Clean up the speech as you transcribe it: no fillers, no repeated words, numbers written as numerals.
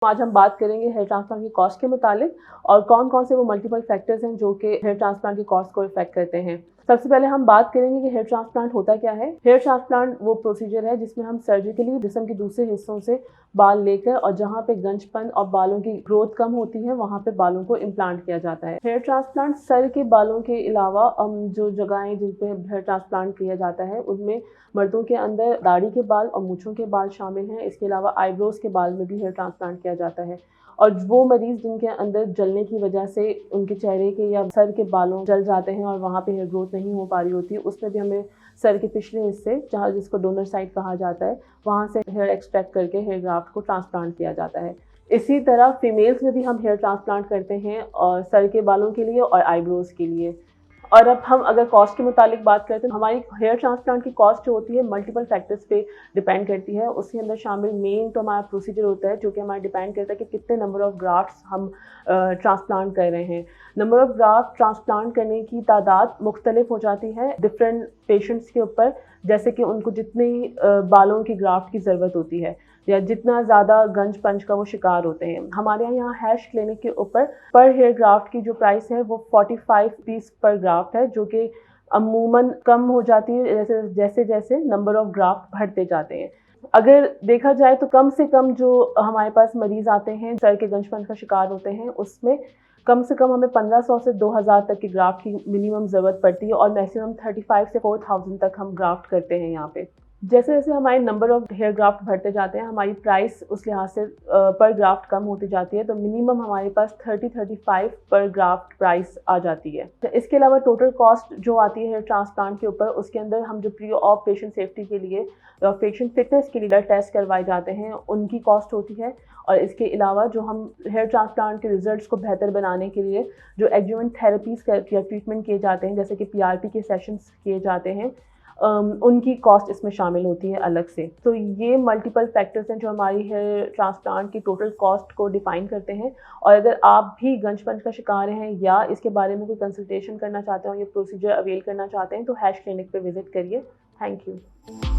आज हम बात करेंगे हेयर ट्रांसप्लांट की कॉस्ट के मुतालिक और कौन कौन से वो मल्टीपल फैक्टर्स हैं जो कि हेयर ट्रांसप्लांट की कॉस्ट को इफेक्ट करते हैं। सबसे पहले हम बात करेंगे कि हेयर ट्रांसप्लांट होता क्या है। हेयर ट्रांसप्लांट वो प्रोसीजर है जिसमें हम सर्जिकली जिस्म के दूसरे हिस्सों से बाल लेकर और जहाँ पे गंजपन और बालों की ग्रोथ कम होती है वहाँ पे बालों को इम्प्लांट किया जाता है। हेयर ट्रांसप्लांट सर के बालों के अलावा जो जगहें जिन पे हेयर ट्रांसप्लांट किया जाता है उनमें मर्दों के अंदर दाढ़ी के बाल और मूंछों के बाल शामिल हैं। इसके अलावा आईब्रोज के बाल में भी हेयर ट्रांसप्लांट किया जाता है। और वो मरीज़ जिनके अंदर जलने की वजह से उनके चेहरे के या सर के बालों जल जाते हैं और वहाँ पे हेयर ग्रोथ नहीं हो पा रही होती है, उसमें भी हमें सर के पिछले हिस्से जहाँ जिसको डोनर साइड कहा जाता है वहाँ से हेयर एक्सट्रैक्ट करके हेयर ग्राफ्ट को ट्रांसप्लांट किया जाता है। इसी तरह फीमेल्स में भी हम हेयर ट्रांसप्लांट करते हैं और सर के बालों के लिए और आईब्रोज के लिए। और अब हम अगर कॉस्ट के मुतालिक बात करते हैं तो हमारी हेयर ट्रांसप्लांट की कॉस्ट जो होती है मल्टीपल फैक्टर्स पे डिपेंड करती है। उसके अंदर शामिल मेन तो हमारा प्रोसीजर होता है जो कि हमारा डिपेंड करता है कि कितने नंबर ऑफ ग्राफ्ट्स हम ट्रांसप्लांट कर रहे हैं। नंबर ऑफ ग्राफ्ट ट्रांसप्लांट करने की तादाद मुख्तलिफ हो जाती है डिफरेंट पेशेंट्स के ऊपर, जैसे कि उनको जितनी बालों की ग्राफ्ट की ज़रूरत होती है या जितना ज़्यादा गंज पंच का वो शिकार होते हैं। हमारे यहाँ हैश क्लिनिक के ऊपर पर हेयर ग्राफ्ट की जो प्राइस है वो 45 पीस पर ग्राफ्ट है, जो कि अमूमन कम हो जाती है जैसे जैसे जैसे नंबर ऑफ ग्राफ्ट बढ़ते जाते हैं। अगर देखा जाए तो कम से कम जो हमारे पास मरीज आते हैं सर के गंजपन का शिकार होते हैं उसमें कम से कम हमें 1500 से 2000 तक की ग्राफ्ट की मिनिमम ज़रूरत पड़ती है और मैक्सिमम 35 से 4000 तक हम ग्राफ्ट करते हैं यहाँ पे। जैसे जैसे हमारे नंबर ऑफ हेयर ग्राफ्ट बढ़ते जाते हैं हमारी प्राइस उस लिहाज से पर ग्राफ्ट कम होती जाती है, तो मिनिमम हमारे पास 30-35 पर ग्राफ्ट प्राइस आ जाती है। इसके अलावा टोटल कॉस्ट जो आती है हेयर ट्रांसप्लांट के ऊपर उसके अंदर हम जो प्री ऑफ पेशेंट सेफ्टी के लिए और पेशेंट फिटनेस के लिए टेस्ट करवाए जाते हैं उनकी कॉस्ट होती है। और इसके अलावा जो हम हेयर ट्रांसप्लांट के रिजल्ट्स को बेहतर बनाने के लिए जो एडजुवेंट थेरेपीज या ट्रीटमेंट किए जाते हैं जैसे कि पीआरपी के सेशंस किए जाते हैं उनकी कॉस्ट इसमें शामिल होती है अलग से। तो ये मल्टीपल फैक्टर्स हैं जो हमारी हेयर ट्रांसप्लांट की टोटल कॉस्ट को डिफाइन करते हैं। और अगर आप भी गंजपंज का शिकार हैं या इसके बारे में कोई कंसल्टेशन करना चाहते हो या प्रोसीजर अवेल करना चाहते हैं तो हैश क्लिनिक पे विजिट करिए। Thank you.